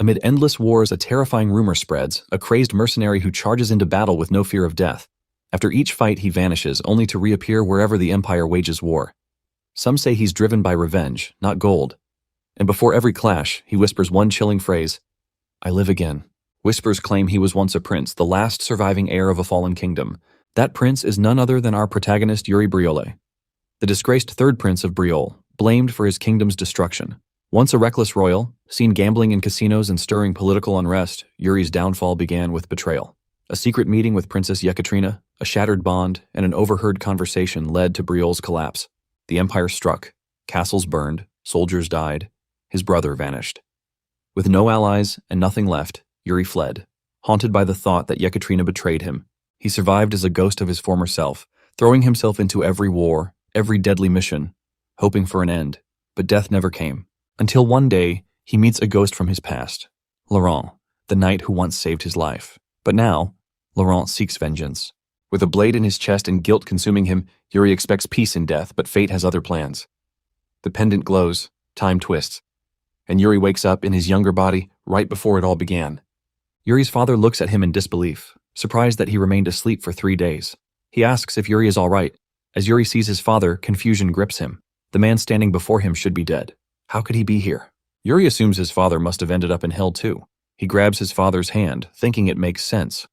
Amid endless wars, a terrifying rumor spreads, a crazed mercenary who charges into battle with no fear of death. After each fight, he vanishes, only to reappear wherever the Empire wages war. Some say he's driven by revenge, not gold. And before every clash, he whispers one chilling phrase, "I live again." Whispers claim he was once a prince, the last surviving heir of a fallen kingdom. That prince is none other than our protagonist Yuri Briole, the disgraced third prince of Briole, blamed for his kingdom's destruction. Once a reckless royal, seen gambling in casinos and stirring political unrest, Yuri's downfall began with betrayal. A secret meeting with Princess Yekaterina, a shattered bond, and an overheard conversation led to Briole's collapse. The empire struck, castles burned, soldiers died, his brother vanished. With no allies and nothing left, Yuri fled, haunted by the thought that Yekaterina betrayed him. He survived as a ghost of his former self, throwing himself into every war, every deadly mission, hoping for an end, but death never came. Until one day, he meets a ghost from his past, Laurent, the knight who once saved his life. But now, Laurent seeks vengeance. With a blade in his chest and guilt consuming him, Yuri expects peace in death, but fate has other plans. The pendant glows, time twists, and Yuri wakes up in his younger body right before it all began. Yuri's father looks at him in disbelief, surprised that he remained asleep for 3 days. He asks if Yuri is all right. As Yuri sees his father, confusion grips him. The man standing before him should be dead. How could he be here? Yuri assumes his father must have ended up in hell too. He grabs his father's hand, thinking it makes sense.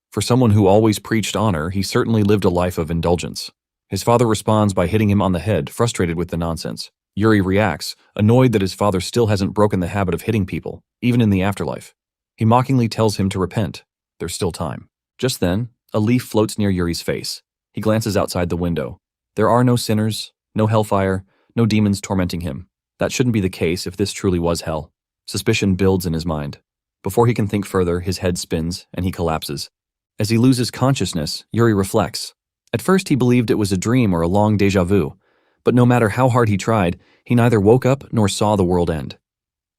For someone who always preached honor, he certainly lived a life of indulgence. His father responds by hitting him on the head, frustrated with the nonsense. Yuri reacts, annoyed that his father still hasn't broken the habit of hitting people, even in the afterlife. He mockingly tells him to repent. There's still time. Just then, a leaf floats near Yuri's face. He glances outside the window. There are no sinners, no hellfire, no demons tormenting him. That shouldn't be the case if this truly was hell. Suspicion builds in his mind. Before he can think further, his head spins, and he collapses. As he loses consciousness, Yuri reflects. At first he believed it was a dream or a long déjà vu, but no matter how hard he tried, he neither woke up nor saw the world end.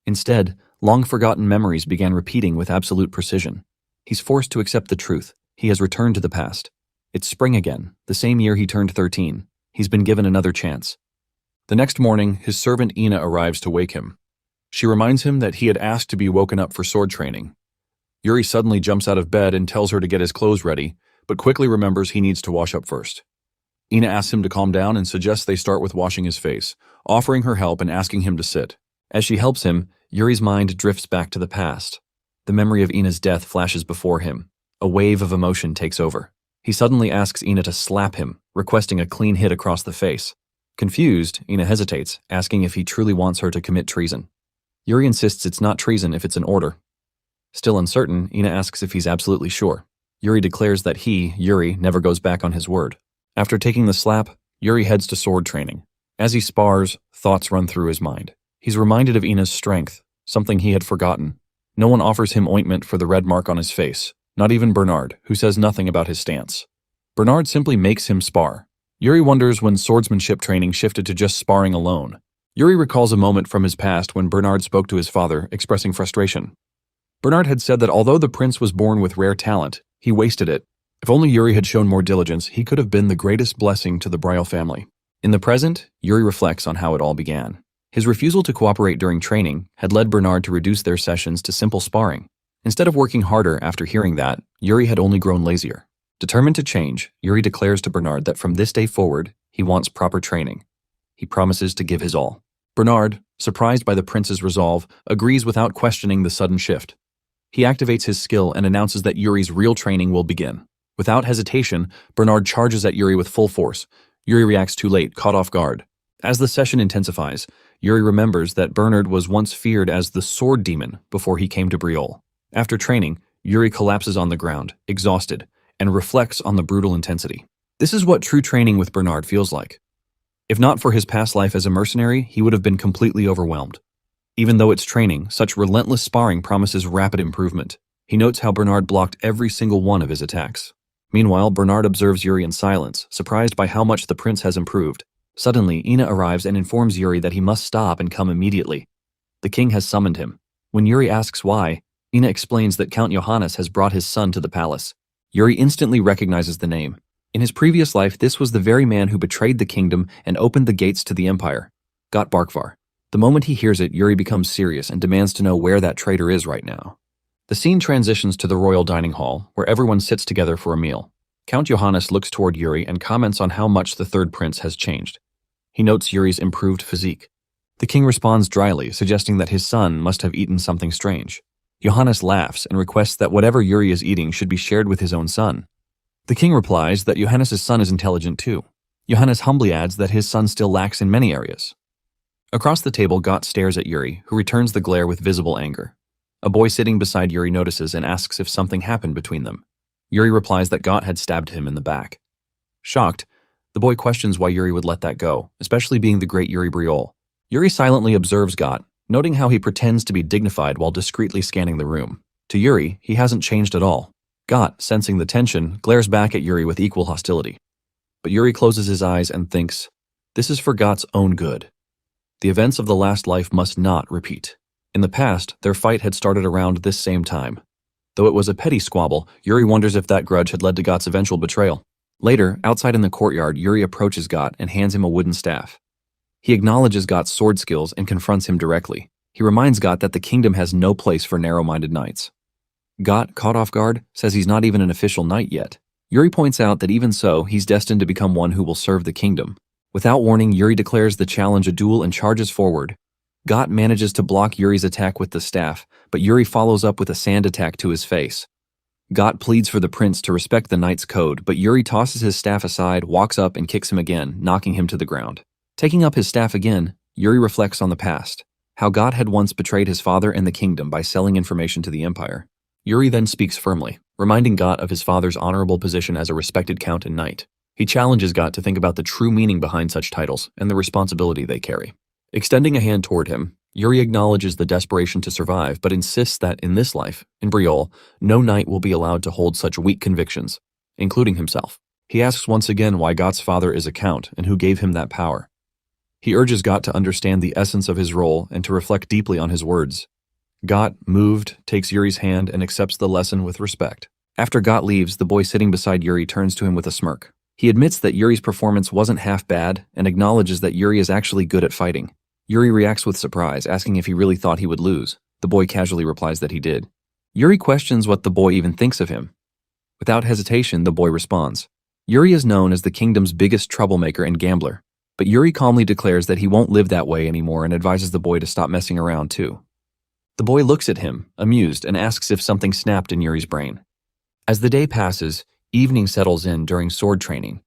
Instead, long-forgotten memories began repeating with absolute precision. He's forced to accept the truth. He has returned to the past. It's spring again, the same year he turned 13. He's been given another chance. The next morning, his servant Ina arrives to wake him. She reminds him that he had asked to be woken up for sword training. Yuri suddenly jumps out of bed and tells her to get his clothes ready, but quickly remembers he needs to wash up first. Ina asks him to calm down and suggests they start with washing his face, offering her help and asking him to sit. As she helps him, Yuri's mind drifts back to the past. The memory of Ina's death flashes before him. A wave of emotion takes over. He suddenly asks Ina to slap him, requesting a clean hit across the face. Confused, Ina hesitates, asking if he truly wants her to commit treason. Yuri insists it's not treason if it's an order. Still uncertain, Ina asks if he's absolutely sure. Yuri declares that he, Yuri, never goes back on his word. After taking the slap, Yuri heads to sword training. As he spars, thoughts run through his mind. He's reminded of Ina's strength, something he had forgotten. No one offers him ointment for the red mark on his face, not even Bernard, who says nothing about his stance. Bernard simply makes him spar. Yuri wonders when swordsmanship training shifted to just sparring alone. Yuri recalls a moment from his past when Bernard spoke to his father, expressing frustration. Bernard had said that although the prince was born with rare talent, he wasted it. If only Yuri had shown more diligence, he could have been the greatest blessing to the Briole family. In the present, Yuri reflects on how it all began. His refusal to cooperate during training had led Bernard to reduce their sessions to simple sparring. Instead of working harder after hearing that, Yuri had only grown lazier. Determined to change, Yuri declares to Bernard that from this day forward, he wants proper training. He promises to give his all. Bernard, surprised by the prince's resolve, agrees without questioning the sudden shift. He activates his skill and announces that Yuri's real training will begin. Without hesitation, Bernard charges at Yuri with full force. Yuri reacts too late, caught off guard. As the session intensifies, Yuri remembers that Bernard was once feared as the sword demon before he came to Briole. After training, Yuri collapses on the ground, exhausted, and reflects on the brutal intensity. This is what true training with Bernard feels like. If not for his past life as a mercenary, he would have been completely overwhelmed. Even though it's training, such relentless sparring promises rapid improvement. He notes how Bernard blocked every single one of his attacks. Meanwhile, Bernard observes Yuri in silence, surprised by how much the prince has improved. Suddenly, Ina arrives and informs Yuri that he must stop and come immediately. The king has summoned him. When Yuri asks why, Ina explains that Count Johannes has brought his son to the palace. Yuri instantly recognizes the name. In his previous life, this was the very man who betrayed the kingdom and opened the gates to the empire. Got Barkvar. The moment he hears it, Yuri becomes serious and demands to know where that traitor is right now. The scene transitions to the royal dining hall, where everyone sits together for a meal. Count Johannes looks toward Yuri and comments on how much the third prince has changed. He notes Yuri's improved physique. The king responds dryly, suggesting that his son must have eaten something strange. Johannes laughs and requests that whatever Yuri is eating should be shared with his own son. The king replies that Johannes' son is intelligent too. Johannes humbly adds that his son still lacks in many areas. Across the table, Gott stares at Yuri, who returns the glare with visible anger. A boy sitting beside Yuri notices and asks if something happened between them. Yuri replies that Gott had stabbed him in the back. Shocked, the boy questions why Yuri would let that go, especially being the great Yuri Briol. Yuri silently observes Gott, noting how he pretends to be dignified while discreetly scanning the room. To Yuri, he hasn't changed at all. Gott, sensing the tension, glares back at Yuri with equal hostility. But Yuri closes his eyes and thinks, this is for Gott's own good. The events of the last life must not repeat. In the past, their fight had started around this same time. Though it was a petty squabble, Yuri wonders if that grudge had led to Gott's eventual betrayal. Later, outside in the courtyard, Yuri approaches Gott and hands him a wooden staff. He acknowledges Gott's sword skills and confronts him directly. He reminds Gott that the kingdom has no place for narrow-minded knights. Gott, caught off guard, says he's not even an official knight yet. Yuri points out that even so, he's destined to become one who will serve the kingdom. Without warning, Yuri declares the challenge a duel and charges forward. Gott manages to block Yuri's attack with the staff, but Yuri follows up with a sand attack to his face. Gott pleads for the prince to respect the knight's code, but Yuri tosses his staff aside, walks up, and kicks him again, knocking him to the ground. Taking up his staff again, Yuri reflects on the past, how Gott had once betrayed his father and the kingdom by selling information to the empire. Yuri then speaks firmly, reminding Gott of his father's honorable position as a respected count and knight. He challenges Gott to think about the true meaning behind such titles and the responsibility they carry. Extending a hand toward him, Yuri acknowledges the desperation to survive, but insists that in this life, in Briol, no knight will be allowed to hold such weak convictions, including himself. He asks once again why Gott's father is a count and who gave him that power. He urges Gott to understand the essence of his role and to reflect deeply on his words. Gott, moved, takes Yuri's hand and accepts the lesson with respect. After Gott leaves, the boy sitting beside Yuri turns to him with a smirk. He admits that Yuri's performance wasn't half bad and acknowledges that Yuri is actually good at fighting. Yuri reacts with surprise, asking if he really thought he would lose. The boy casually replies that he did. Yuri questions what the boy even thinks of him. Without hesitation, the boy responds. Yuri is known as the kingdom's biggest troublemaker and gambler, but Yuri calmly declares that he won't live that way anymore and advises the boy to stop messing around too. The boy looks at him, amused, and asks if something snapped in Yuri's brain. As the day passes, evening settles in during sword training.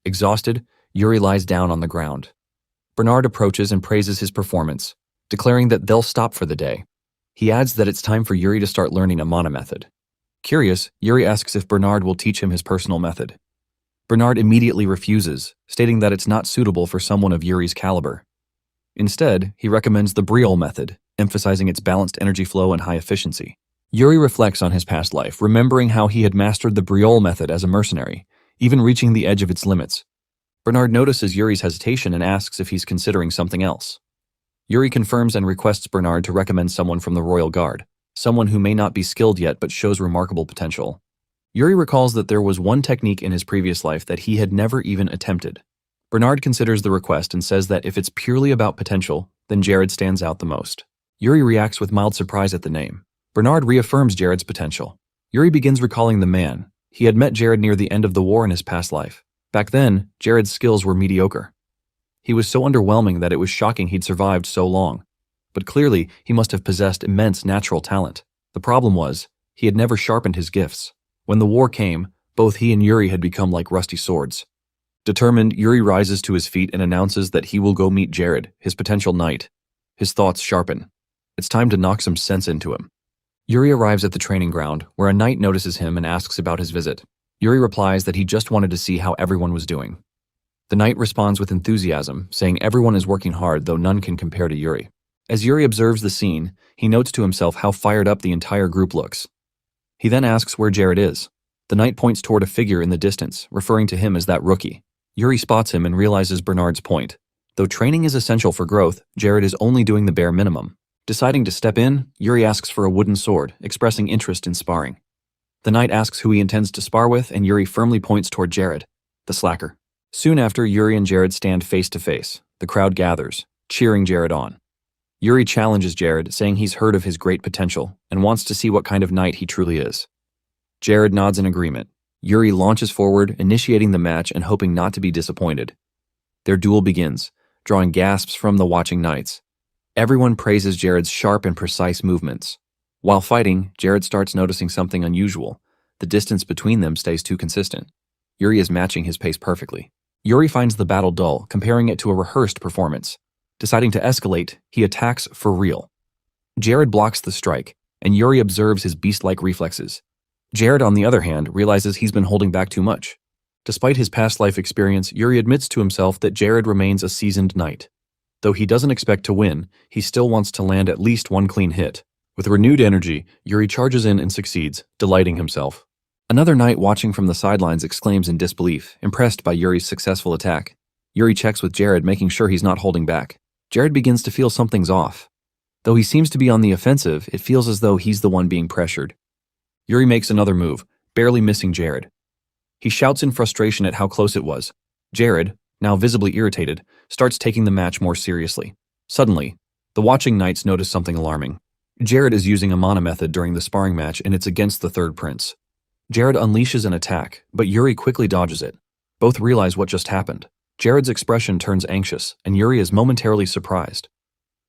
Exhausted, Yuri lies down on the ground. Bernard approaches and praises his performance, declaring that they'll stop for the day. He adds that it's time for Yuri to start learning a mana method. Curious, Yuri asks if Bernard will teach him his personal method. Bernard immediately refuses, stating that it's not suitable for someone of Yuri's caliber. Instead, he recommends the Briol method, emphasizing its balanced energy flow and high efficiency. Yuri reflects on his past life, remembering how he had mastered the Briol method as a mercenary, even reaching the edge of its limits. Bernard notices Yuri's hesitation and asks if he's considering something else. Yuri confirms and requests Bernard to recommend someone from the Royal Guard, someone who may not be skilled yet but shows remarkable potential. Yuri recalls that there was one technique in his previous life that he had never even attempted. Bernard considers the request and says that if it's purely about potential, then Jared stands out the most. Yuri reacts with mild surprise at the name. Bernard reaffirms Jared's potential. Yuri begins recalling the man. He had met Jared near the end of the war in his past life. Back then, Jared's skills were mediocre. He was so underwhelming that it was shocking he'd survived so long. But clearly, he must have possessed immense natural talent. The problem was, he had never sharpened his gifts. When the war came, both he and Yuri had become like rusty swords. Determined, Yuri rises to his feet and announces that he will go meet Jared, his potential knight. His thoughts sharpen. It's time to knock some sense into him. Yuri arrives at the training ground, where a knight notices him and asks about his visit. Yuri replies that he just wanted to see how everyone was doing. The knight responds with enthusiasm, saying everyone is working hard, though none can compare to Yuri. As Yuri observes the scene, he notes to himself how fired up the entire group looks. He then asks where Jared is. The knight points toward a figure in the distance, referring to him as that rookie. Yuri spots him and realizes Bernard's point. Though training is essential for growth, Jared is only doing the bare minimum. Deciding to step in, Yuri asks for a wooden sword, expressing interest in sparring. The knight asks who he intends to spar with, and Yuri firmly points toward Jared, the slacker. Soon after, Yuri and Jared stand face to face. The crowd gathers, cheering Jared on. Yuri challenges Jared, saying he's heard of his great potential and wants to see what kind of knight he truly is. Jared nods in agreement. Yuri launches forward, initiating the match and hoping not to be disappointed. Their duel begins, drawing gasps from the watching knights. Everyone praises Jared's sharp and precise movements. While fighting, Jared starts noticing something unusual. The distance between them stays too consistent. Yuri is matching his pace perfectly. Yuri finds the battle dull, comparing it to a rehearsed performance. Deciding to escalate, he attacks for real. Jared blocks the strike, and Yuri observes his beast-like reflexes. Jared, on the other hand, realizes he's been holding back too much. Despite his past life experience, Yuri admits to himself that Jared remains a seasoned knight. Though he doesn't expect to win, he still wants to land at least one clean hit. With renewed energy, Yuri charges in and succeeds, delighting himself. Another knight watching from the sidelines exclaims in disbelief, impressed by Yuri's successful attack. Yuri checks with Jared, making sure he's not holding back. Jared begins to feel something's off. Though he seems to be on the offensive, it feels as though he's the one being pressured. Yuri makes another move, barely missing Jared. He shouts in frustration at how close it was. Jared, now visibly irritated, starts taking the match more seriously. Suddenly, the watching knights notice something alarming. Jared is using a mana method during the sparring match, and it's against the third prince. Jared unleashes an attack, but Yuri quickly dodges it. Both realize what just happened. Jared's expression turns anxious, and Yuri is momentarily surprised.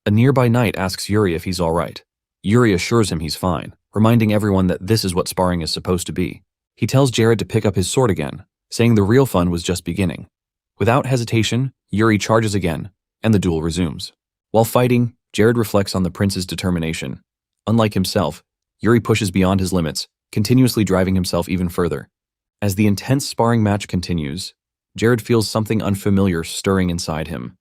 A nearby knight asks Yuri if he's all right. Yuri assures him he's fine, reminding everyone that this is what sparring is supposed to be. He tells Jared to pick up his sword again, saying the real fun was just beginning. Without hesitation, Yuri charges again, and the duel resumes. While fighting, Jared reflects on the prince's determination. Unlike himself, Yuri pushes beyond his limits, continuously driving himself even further. As the intense sparring match continues, Jared feels something unfamiliar stirring inside him.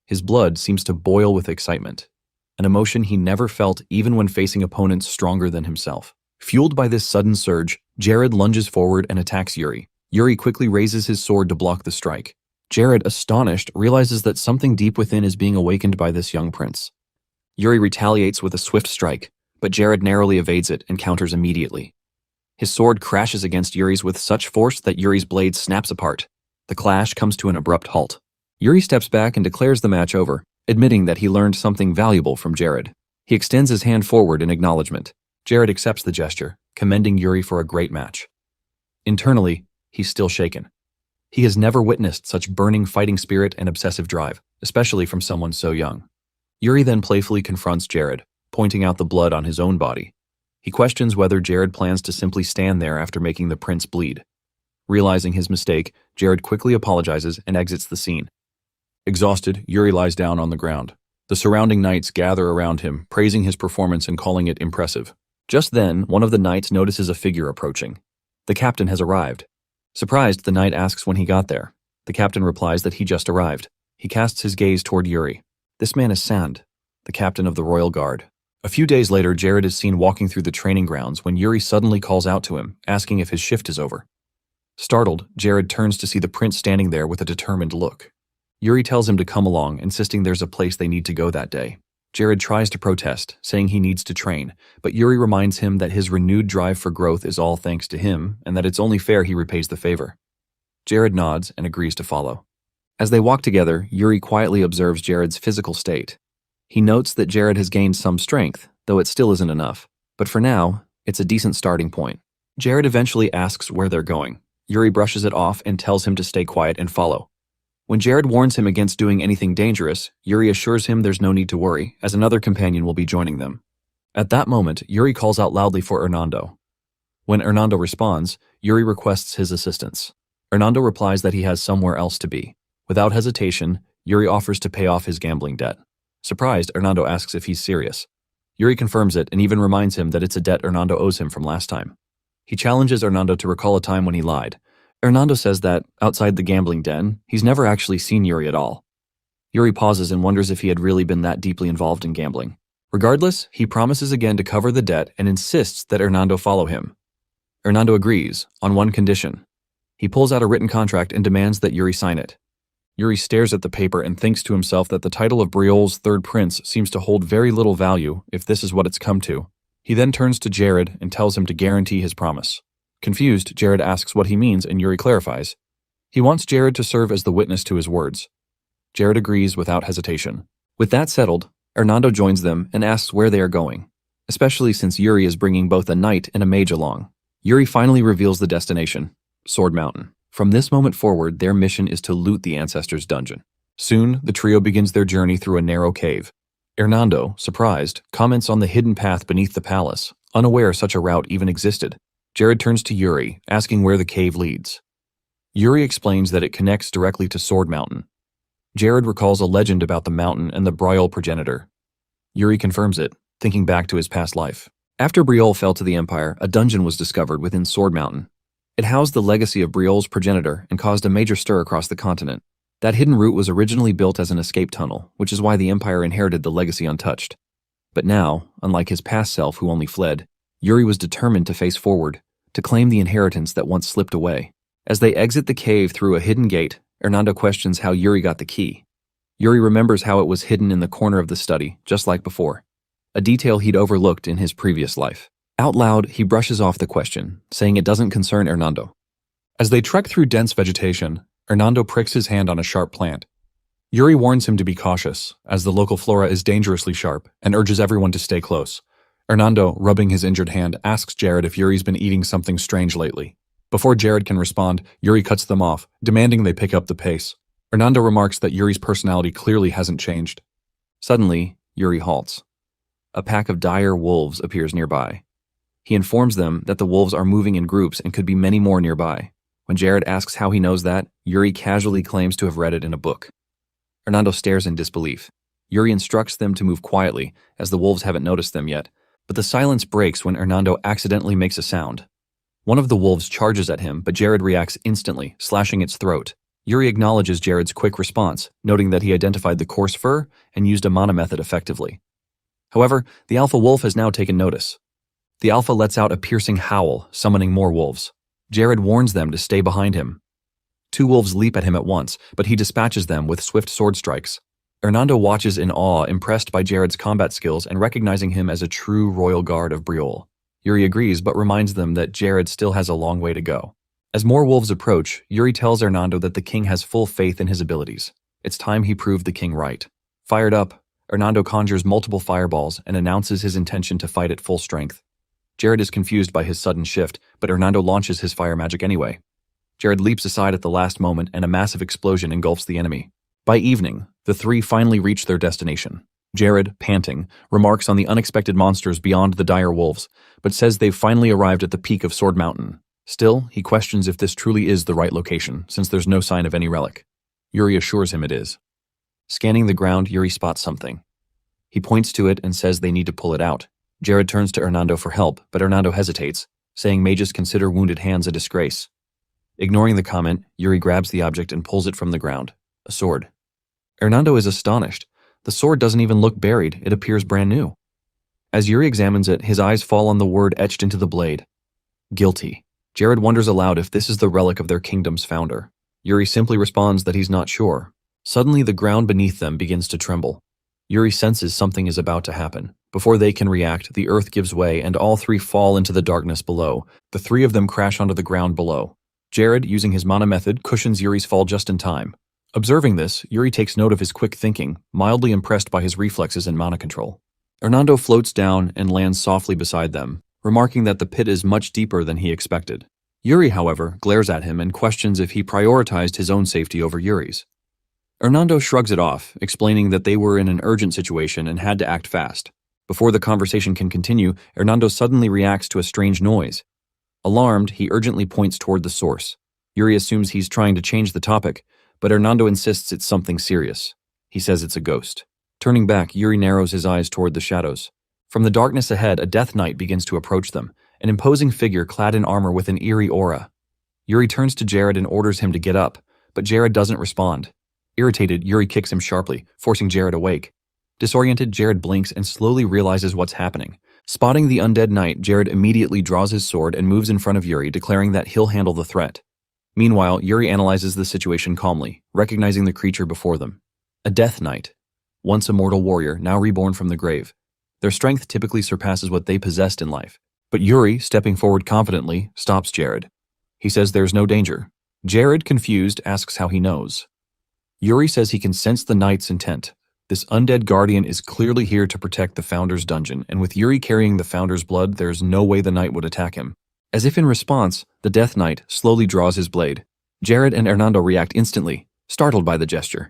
His blood seems to boil with excitement, an emotion he never felt even when facing opponents stronger than himself. Fueled by this sudden surge, Jared lunges forward and attacks Yuri. Yuri quickly raises his sword to block the strike. Jared, astonished, realizes that something deep within is being awakened by this young prince. Yuri retaliates with a swift strike, but Jared narrowly evades it and counters immediately. His sword crashes against Yuri's with such force that Yuri's blade snaps apart. The clash comes to an abrupt halt. Yuri steps back and declares the match over, admitting that he learned something valuable from Jared. He extends his hand forward in acknowledgement. Jared accepts the gesture, commending Yuri for a great match. Internally, he's still shaken. He has never witnessed such burning fighting spirit and obsessive drive, especially from someone so young. Yuri then playfully confronts Jared, pointing out the blood on his own body. He questions whether Jared plans to simply stand there after making the prince bleed. Realizing his mistake, Jared quickly apologizes and exits the scene. Exhausted, Yuri lies down on the ground. The surrounding knights gather around him, praising his performance and calling it impressive. Just then, one of the knights notices a figure approaching. The captain has arrived. Surprised, the knight asks when he got there. The captain replies that he just arrived. He casts his gaze toward Yuri. This man is Sand, the captain of the Royal Guard. A few days later, Jared is seen walking through the training grounds when Yuri suddenly calls out to him, asking if his shift is over. Startled, Jared turns to see the prince standing there with a determined look. Yuri tells him to come along, insisting there's a place they need to go that day. Jared tries to protest, saying he needs to train, but Yuri reminds him that his renewed drive for growth is all thanks to him, and that it's only fair he repays the favor. Jared nods and agrees to follow. As they walk together, Yuri quietly observes Jared's physical state. He notes that Jared has gained some strength, though it still isn't enough. But for now, it's a decent starting point. Jared eventually asks where they're going. Yuri brushes it off and tells him to stay quiet and follow. When Jared warns him against doing anything dangerous, Yuri assures him there's no need to worry, as another companion will be joining them. At that moment, Yuri calls out loudly for Hernando. When Hernando responds, Yuri requests his assistance. Hernando replies that he has somewhere else to be. Without hesitation, Yuri offers to pay off his gambling debt. Surprised, Hernando asks if he's serious. Yuri confirms it and even reminds him that it's a debt Hernando owes him from last time. He challenges Hernando to recall a time when he lied. Hernando says that, outside the gambling den, he's never actually seen Yuri at all. Yuri pauses and wonders if he had really been that deeply involved in gambling. Regardless, he promises again to cover the debt and insists that Hernando follow him. Hernando agrees, on one condition. He pulls out a written contract and demands that Yuri sign it. Yuri stares at the paper and thinks to himself that the title of Briol's third prince seems to hold very little value if this is what it's come to. He then turns to Jared and tells him to guarantee his promise. Confused, Jared asks what he means and Yuri clarifies. He wants Jared to serve as the witness to his words. Jared agrees without hesitation. With that settled, Hernando joins them and asks where they are going, especially since Yuri is bringing both a knight and a mage along. Yuri finally reveals the destination, Sword Mountain. From this moment forward, their mission is to loot the ancestors' dungeon. Soon, the trio begins their journey through a narrow cave. Hernando, surprised, comments on the hidden path beneath the palace, unaware such a route even existed. Jared turns to Yuri, asking where the cave leads. Yuri explains that it connects directly to Sword Mountain. Jared recalls a legend about the mountain and the Briol progenitor. Yuri confirms it, thinking back to his past life. After Briol fell to the Empire, a dungeon was discovered within Sword Mountain. It housed the legacy of Briol's progenitor and caused a major stir across the continent. That hidden route was originally built as an escape tunnel, which is why the Empire inherited the legacy untouched. But now, unlike his past self who only fled, Yuri was determined to face forward, to claim the inheritance that once slipped away. As they exit the cave through a hidden gate, Hernando questions how Yuri got the key. Yuri remembers how it was hidden in the corner of the study, just like before, a detail he'd overlooked in his previous life. Out loud, he brushes off the question, saying it doesn't concern Hernando. As they trek through dense vegetation, Hernando pricks his hand on a sharp plant. Yuri warns him to be cautious, as the local flora is dangerously sharp, and urges everyone to stay close. Hernando, rubbing his injured hand, asks Jared if Yuri's been eating something strange lately. Before Jared can respond, Yuri cuts them off, demanding they pick up the pace. Hernando remarks that Yuri's personality clearly hasn't changed. Suddenly, Yuri halts. A pack of dire wolves appears nearby. He informs them that the wolves are moving in groups and could be many more nearby. When Jared asks how he knows that, Yuri casually claims to have read it in a book. Hernando stares in disbelief. Yuri instructs them to move quietly, as the wolves haven't noticed them yet, but the silence breaks when Hernando accidentally makes a sound. One of the wolves charges at him, but Jared reacts instantly, slashing its throat. Yuri acknowledges Jared's quick response, noting that he identified the coarse fur and used a mana method effectively. However, the alpha wolf has now taken notice. The alpha lets out a piercing howl, summoning more wolves. Jared warns them to stay behind him. Two wolves leap at him at once, but he dispatches them with swift sword strikes. Hernando watches in awe, impressed by Jared's combat skills and recognizing him as a true royal guard of Briol. Yuri agrees, but reminds them that Jared still has a long way to go. As more wolves approach, Yuri tells Hernando that the king has full faith in his abilities. It's time he proved the king right. Fired up, Hernando conjures multiple fireballs and announces his intention to fight at full strength. Jared is confused by his sudden shift, but Hernando launches his fire magic anyway. Jared leaps aside at the last moment and a massive explosion engulfs the enemy. By evening, the three finally reach their destination. Jared, panting, remarks on the unexpected monsters beyond the dire wolves, but says they've finally arrived at the peak of Sword Mountain. Still, he questions if this truly is the right location, since there's no sign of any relic. Yuri assures him it is. Scanning the ground, Yuri spots something. He points to it and says they need to pull it out. Jared turns to Hernando for help, but Hernando hesitates, saying mages consider wounded hands a disgrace. Ignoring the comment, Yuri grabs the object and pulls it from the ground. A sword. Hernando is astonished. The sword doesn't even look buried, it appears brand new. As Yuri examines it, his eyes fall on the word etched into the blade. Guilty. Jared wonders aloud if this is the relic of their kingdom's founder. Yuri simply responds that he's not sure. Suddenly, the ground beneath them begins to tremble. Yuri senses something is about to happen. Before they can react, the earth gives way and all three fall into the darkness below. The three of them crash onto the ground below. Jared, using his mana method, cushions Yuri's fall just in time. Observing this, Yuri takes note of his quick thinking, mildly impressed by his reflexes and mana control. Hernando floats down and lands softly beside them, remarking that the pit is much deeper than he expected. Yuri, however, glares at him and questions if he prioritized his own safety over Yuri's. Hernando shrugs it off, explaining that they were in an urgent situation and had to act fast. Before the conversation can continue, Hernando suddenly reacts to a strange noise. Alarmed, he urgently points toward the source. Yuri assumes he's trying to change the topic, but Hernando insists it's something serious. He says it's a ghost. Turning back, Yuri narrows his eyes toward the shadows. From the darkness ahead, a death knight begins to approach them, an imposing figure clad in armor with an eerie aura. Yuri turns to Jared and orders him to get up, but Jared doesn't respond. Irritated, Yuri kicks him sharply, forcing Jared awake. Disoriented, Jared blinks and slowly realizes what's happening. Spotting the undead knight, Jared immediately draws his sword and moves in front of Yuri, declaring that he'll handle the threat. Meanwhile, Yuri analyzes the situation calmly, recognizing the creature before them. A death knight. Once a mortal warrior, now reborn from the grave. Their strength typically surpasses what they possessed in life. But Yuri, stepping forward confidently, stops Jared. He says there's no danger. Jared, confused, asks how he knows. Yuri says he can sense the knight's intent. This undead guardian is clearly here to protect the Founder's dungeon, and with Yuri carrying the Founder's blood, there's no way the knight would attack him. As if in response, the Death Knight slowly draws his blade. Jared and Hernando react instantly, startled by the gesture.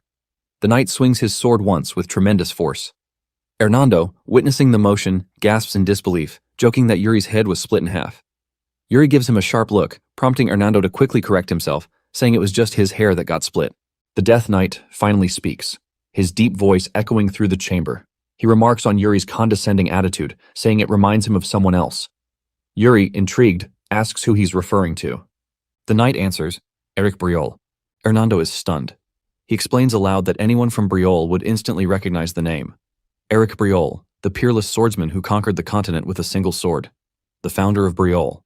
The knight swings his sword once with tremendous force. Hernando, witnessing the motion, gasps in disbelief, joking that Yuri's head was split in half. Yuri gives him a sharp look, prompting Hernando to quickly correct himself, saying it was just his hair that got split. The Death Knight finally speaks, his deep voice echoing through the chamber. He remarks on Yuri's condescending attitude, saying it reminds him of someone else. Yuri, intrigued, asks who he's referring to. The knight answers, Eric Briol. Hernando is stunned. He explains aloud that anyone from Briol would instantly recognize the name. Eric Briol, the peerless swordsman who conquered the continent with a single sword. The founder of Briol,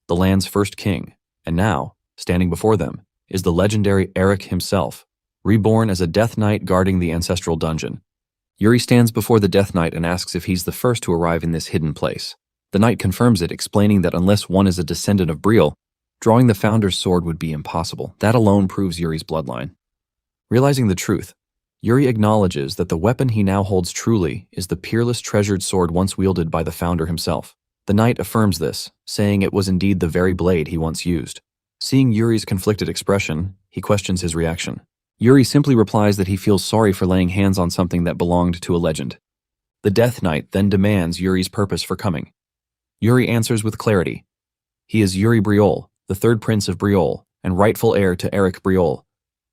the land's first king, and now, standing before them, is the legendary Eric himself, reborn as a Death Knight guarding the ancestral dungeon. Yuri stands before the Death Knight and asks if he's the first to arrive in this hidden place. The knight confirms it, explaining that unless one is a descendant of Briol, drawing the Founder's sword would be impossible. That alone proves Yuri's bloodline. Realizing the truth, Yuri acknowledges that the weapon he now holds truly is the peerless treasured sword once wielded by the Founder himself. The knight affirms this, saying it was indeed the very blade he once used. Seeing Yuri's conflicted expression, he questions his reaction. Yuri simply replies that he feels sorry for laying hands on something that belonged to a legend. The Death Knight then demands Yuri's purpose for coming. Yuri answers with clarity. He is Yuri Briol, the third prince of Briol, and rightful heir to Eric Briol.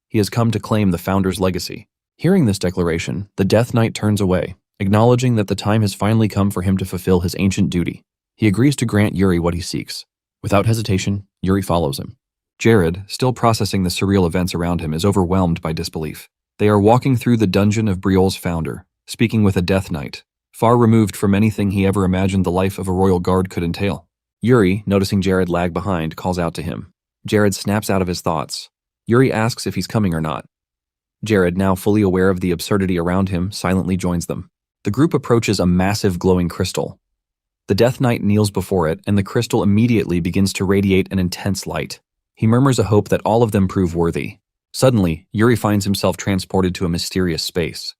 He has come to claim the Founder's legacy. Hearing this declaration, the Death Knight turns away, acknowledging that the time has finally come for him to fulfill his ancient duty. He agrees to grant Yuri what he seeks. Without hesitation, Yuri follows him. Jared, still processing the surreal events around him, is overwhelmed by disbelief. They are walking through the dungeon of Briol's founder, speaking with a Death Knight, far removed from anything he ever imagined the life of a royal guard could entail. Yuri, noticing Jared lag behind, calls out to him. Jared snaps out of his thoughts. Yuri asks if he's coming or not. Jared, now fully aware of the absurdity around him, silently joins them. The group approaches a massive glowing crystal. The Death Knight kneels before it, and the crystal immediately begins to radiate an intense light. He murmurs a hope that all of them prove worthy. Suddenly, Yuri finds himself transported to a mysterious space.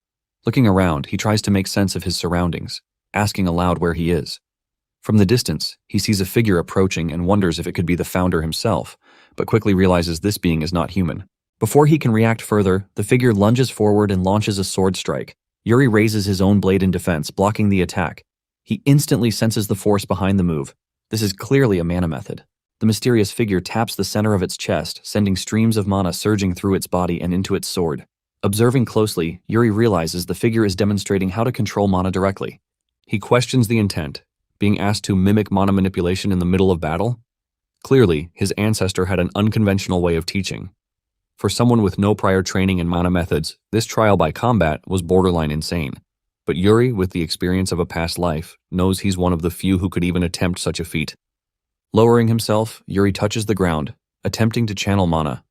Looking around, he tries to make sense of his surroundings, asking aloud where he is. From the distance, he sees a figure approaching and wonders if it could be the Founder himself, but quickly realizes this being is not human. Before he can react further, the figure lunges forward and launches a sword strike. Yuri raises his own blade in defense, blocking the attack. He instantly senses the force behind the move. This is clearly a mana method. The mysterious figure taps the center of its chest, sending streams of mana surging through its body and into its sword. Observing closely, Yuri realizes the figure is demonstrating how to control mana directly. He questions the intent, being asked to mimic mana manipulation in the middle of battle. Clearly, his ancestor had an unconventional way of teaching. For someone with no prior training in mana methods, this trial by combat was borderline insane. But Yuri, with the experience of a past life, knows he's one of the few who could even attempt such a feat. Lowering himself, Yuri touches the ground, attempting to channel mana.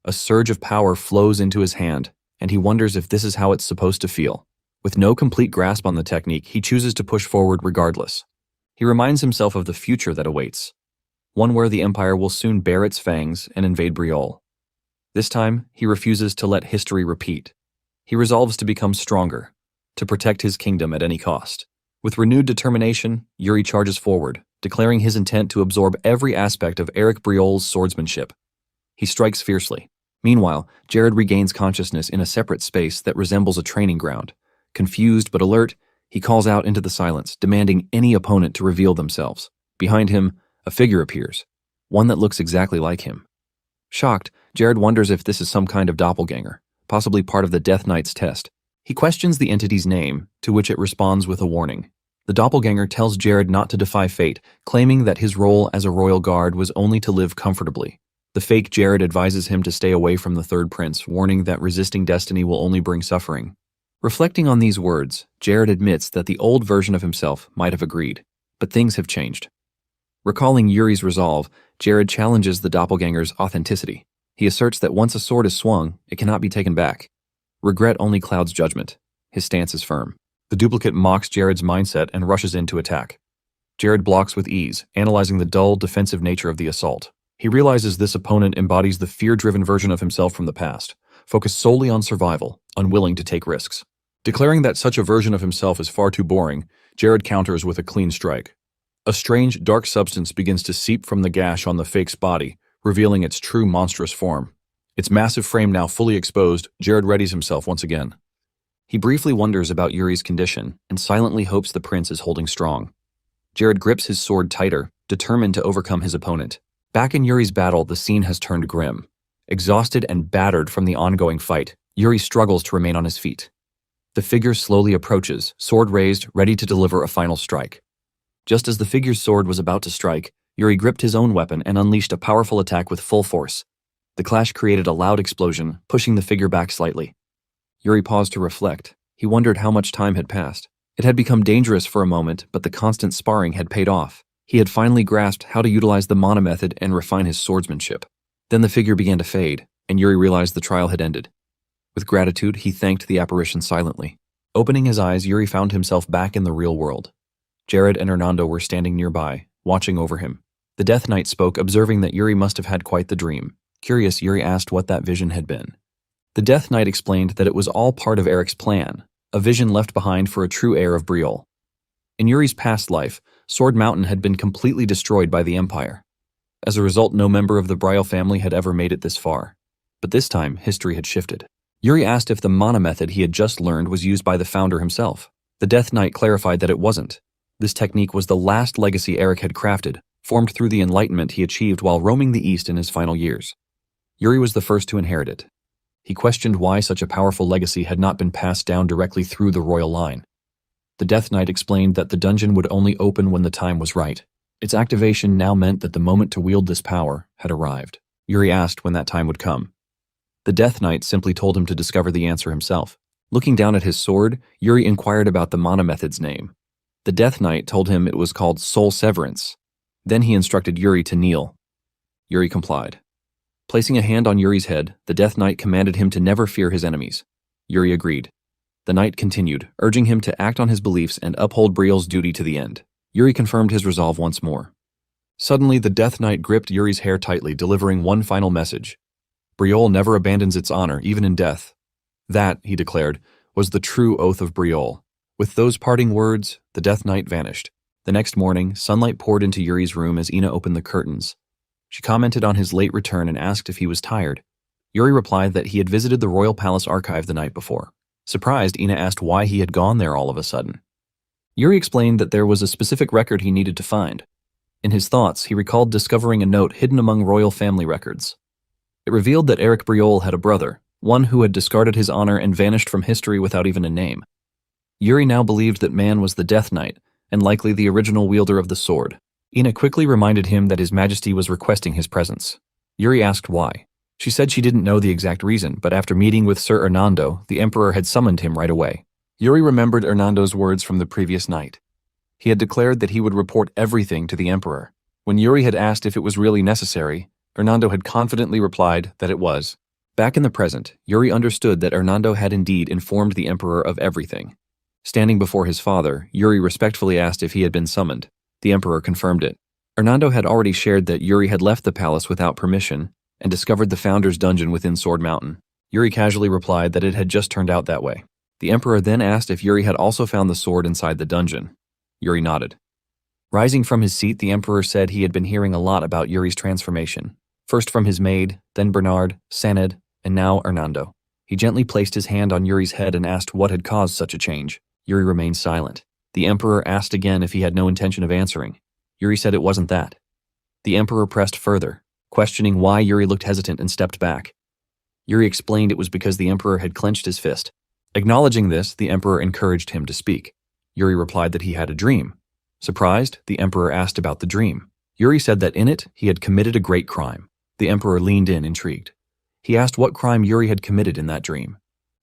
A surge of power flows into his hand, and he wonders if this is how it's supposed to feel. With no complete grasp on the technique, he chooses to push forward regardless. He reminds himself of the future that awaits, one where the Empire will soon bare its fangs and invade Briol. This time, he refuses to let history repeat. He resolves to become stronger, to protect his kingdom at any cost. With renewed determination, Yuri charges forward, declaring his intent to absorb every aspect of Eric Briol's swordsmanship. He strikes fiercely. Meanwhile, Jared regains consciousness in a separate space that resembles a training ground. Confused but alert, he calls out into the silence, demanding any opponent to reveal themselves. Behind him, a figure appears, one that looks exactly like him. Shocked, Jared wonders if this is some kind of doppelganger, possibly part of the Death Knight's test. He questions the entity's name, to which it responds with a warning. The doppelganger tells Jared not to defy fate, claiming that his role as a royal guard was only to live comfortably. The fake Jared advises him to stay away from the third prince, warning that resisting destiny will only bring suffering. Reflecting on these words, Jared admits that the old version of himself might have agreed, but things have changed. Recalling Yuri's resolve, Jared challenges the doppelganger's authenticity. He asserts that once a sword is swung, it cannot be taken back. Regret only clouds judgment. His stance is firm. The duplicate mocks Jared's mindset and rushes in to attack. Jared blocks with ease, analyzing the dull, defensive nature of the assault. He realizes this opponent embodies the fear-driven version of himself from the past, focused solely on survival, unwilling to take risks. Declaring that such a version of himself is far too boring, Jared counters with a clean strike. A strange, dark substance begins to seep from the gash on the fake's body, revealing its true monstrous form. Its massive frame now fully exposed, Jared readies himself once again. He briefly wonders about Yuri's condition and silently hopes the prince is holding strong. Jared grips his sword tighter, determined to overcome his opponent. Back in Yuri's battle, the scene has turned grim. Exhausted and battered from the ongoing fight, Yuri struggles to remain on his feet. The figure slowly approaches, sword raised, ready to deliver a final strike. Just as the figure's sword was about to strike, Yuri gripped his own weapon and unleashed a powerful attack with full force. The clash created a loud explosion, pushing the figure back slightly. Yuri paused to reflect. He wondered how much time had passed. It had become dangerous for a moment, but the constant sparring had paid off. He had finally grasped how to utilize the mana method and refine his swordsmanship. Then the figure began to fade, and Yuri realized the trial had ended. With gratitude, he thanked the apparition silently. Opening his eyes, Yuri found himself back in the real world. Jared and Hernando were standing nearby, watching over him. The Death Knight spoke, observing that Yuri must have had quite the dream. Curious, Yuri asked what that vision had been. The Death Knight explained that it was all part of Eric's plan, a vision left behind for a true heir of Briol. In Yuri's past life, Sword Mountain had been completely destroyed by the Empire. As a result, no member of the Briol family had ever made it this far. But this time, history had shifted. Yuri asked if the mana method he had just learned was used by the founder himself. The Death Knight clarified that it wasn't. This technique was the last legacy Eric had crafted, formed through the enlightenment he achieved while roaming the East in his final years. Yuri was the first to inherit it. He questioned why such a powerful legacy had not been passed down directly through the royal line. The Death Knight explained that the dungeon would only open when the time was right. Its activation now meant that the moment to wield this power had arrived. Yuri asked when that time would come. The Death Knight simply told him to discover the answer himself. Looking down at his sword, Yuri inquired about the mana method's name. The Death Knight told him it was called Soul Severance. Then he instructed Yuri to kneel. Yuri complied. Placing a hand on Yuri's head, the Death Knight commanded him to never fear his enemies. Yuri agreed. The knight continued, urging him to act on his beliefs and uphold Briol's duty to the end. Yuri confirmed his resolve once more. Suddenly, the Death Knight gripped Yuri's hair tightly, delivering one final message. Briol never abandons its honor, even in death. That, he declared, was the true oath of Briol. With those parting words, the Death Knight vanished. The next morning, sunlight poured into Yuri's room as Ina opened the curtains. She commented on his late return and asked if he was tired. Yuri replied that he had visited the Royal Palace archive the night before. Surprised, Ina asked why he had gone there all of a sudden. Yuri explained that there was a specific record he needed to find. In his thoughts, he recalled discovering a note hidden among royal family records. It revealed that Eric Briol had a brother, one who had discarded his honor and vanished from history without even a name. Yuri now believed that man was the Death Knight, and likely the original wielder of the sword. Ina quickly reminded him that His Majesty was requesting his presence. Yuri asked why. She said she didn't know the exact reason, but after meeting with Sir Hernando, the Emperor had summoned him right away. Yuri remembered Hernando's words from the previous night. He had declared that he would report everything to the Emperor. When Yuri had asked if it was really necessary, Hernando had confidently replied that it was. Back in the present, Yuri understood that Hernando had indeed informed the Emperor of everything. Standing before his father, Yuri respectfully asked if he had been summoned. The Emperor confirmed it. Hernando had already shared that Yuri had left the palace without permission and discovered the Founder's dungeon within Sword Mountain. Yuri casually replied that it had just turned out that way. The Emperor then asked if Yuri had also found the sword inside the dungeon. Yuri nodded. Rising from his seat, the Emperor said he had been hearing a lot about Yuri's transformation. First from his maid, then Bernard, Saned, and now Hernando. He gently placed his hand on Yuri's head and asked what had caused such a change. Yuri remained silent. The Emperor asked again if he had no intention of answering. Yuri said it wasn't that. The Emperor pressed further, questioning why Yuri looked hesitant and stepped back. Yuri explained it was because the Emperor had clenched his fist. Acknowledging this, the Emperor encouraged him to speak. Yuri replied that he had a dream. Surprised, the Emperor asked about the dream. Yuri said that in it, he had committed a great crime. The Emperor leaned in, intrigued. He asked what crime Yuri had committed in that dream.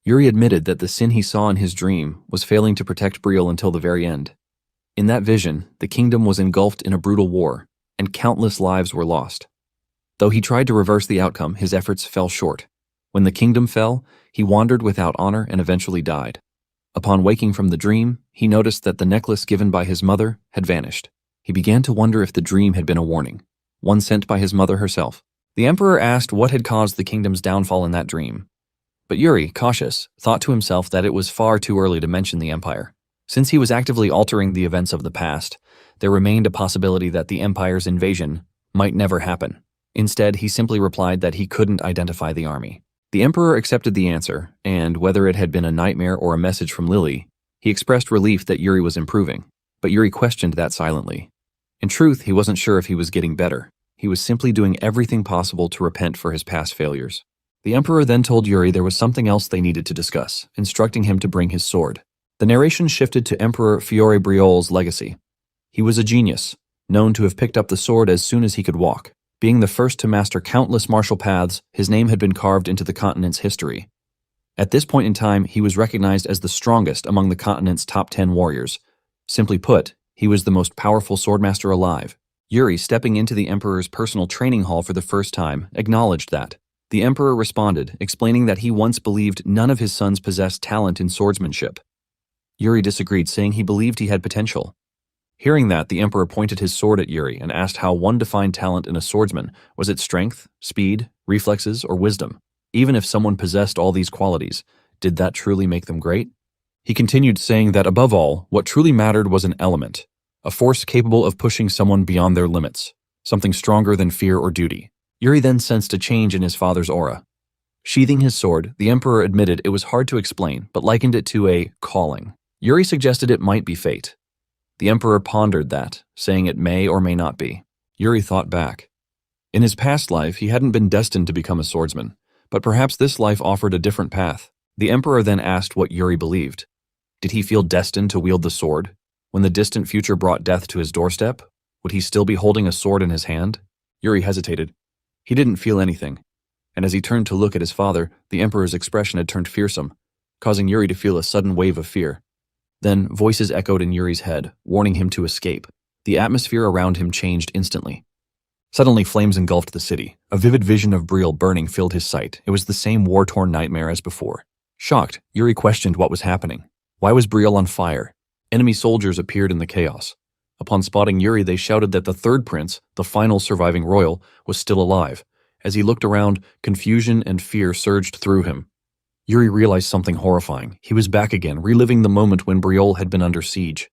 Yuri admitted that the sin he saw in his dream was failing to protect Briol until the very end. In that vision, the kingdom was engulfed in a brutal war, and countless lives were lost. Though he tried to reverse the outcome, his efforts fell short. When the kingdom fell, he wandered without honor and eventually died. Upon waking from the dream, he noticed that the necklace given by his mother had vanished. He began to wonder if the dream had been a warning, one sent by his mother herself. The Emperor asked what had caused the kingdom's downfall in that dream. But Yuri, cautious, thought to himself that it was far too early to mention the Empire. Since he was actively altering the events of the past, there remained a possibility that the Empire's invasion might never happen. Instead, he simply replied that he couldn't identify the army. The Emperor accepted the answer, and whether it had been a nightmare or a message from Lily, he expressed relief that Yuri was improving. But Yuri questioned that silently. In truth, he wasn't sure if he was getting better. He was simply doing everything possible to repent for his past failures. The Emperor then told Yuri there was something else they needed to discuss, instructing him to bring his sword. The narration shifted to Emperor Fiore Briol's legacy. He was a genius, known to have picked up the sword as soon as he could walk. Being the first to master countless martial paths, his name had been carved into the continent's history. At this point in time, he was recognized as the strongest among the continent's top 10 warriors. Simply put, he was the most powerful swordmaster alive. Yuri, stepping into the Emperor's personal training hall for the first time, acknowledged that. The Emperor responded, explaining that he once believed none of his sons possessed talent in swordsmanship. Yuri disagreed, saying he believed he had potential. Hearing that, the Emperor pointed his sword at Yuri and asked how one defined talent in a swordsman. Was it strength, speed, reflexes, or wisdom? Even if someone possessed all these qualities, did that truly make them great? He continued, saying that above all, what truly mattered was an element, a force capable of pushing someone beyond their limits, something stronger than fear or duty. Yuri then sensed a change in his father's aura. Sheathing his sword, the Emperor admitted it was hard to explain, but likened it to a calling. Yuri suggested it might be fate. The Emperor pondered that, saying it may or may not be. Yuri thought back. In his past life, he hadn't been destined to become a swordsman, but perhaps this life offered a different path. The Emperor then asked what Yuri believed. Did he feel destined to wield the sword? When the distant future brought death to his doorstep, would he still be holding a sword in his hand? Yuri hesitated. He didn't feel anything, and as he turned to look at his father, the Emperor's expression had turned fearsome, causing Yuri to feel a sudden wave of fear. Then, voices echoed in Yuri's head, warning him to escape. The atmosphere around him changed instantly. Suddenly, flames engulfed the city. A vivid vision of Briel burning filled his sight. It was the same war-torn nightmare as before. Shocked, Yuri questioned what was happening. Why was Briel on fire? Enemy soldiers appeared in the chaos. Upon spotting Yuri, they shouted that the third prince, the final surviving royal, was still alive. As he looked around, confusion and fear surged through him. Yuri realized something horrifying. He was back again, reliving the moment when Briol had been under siege.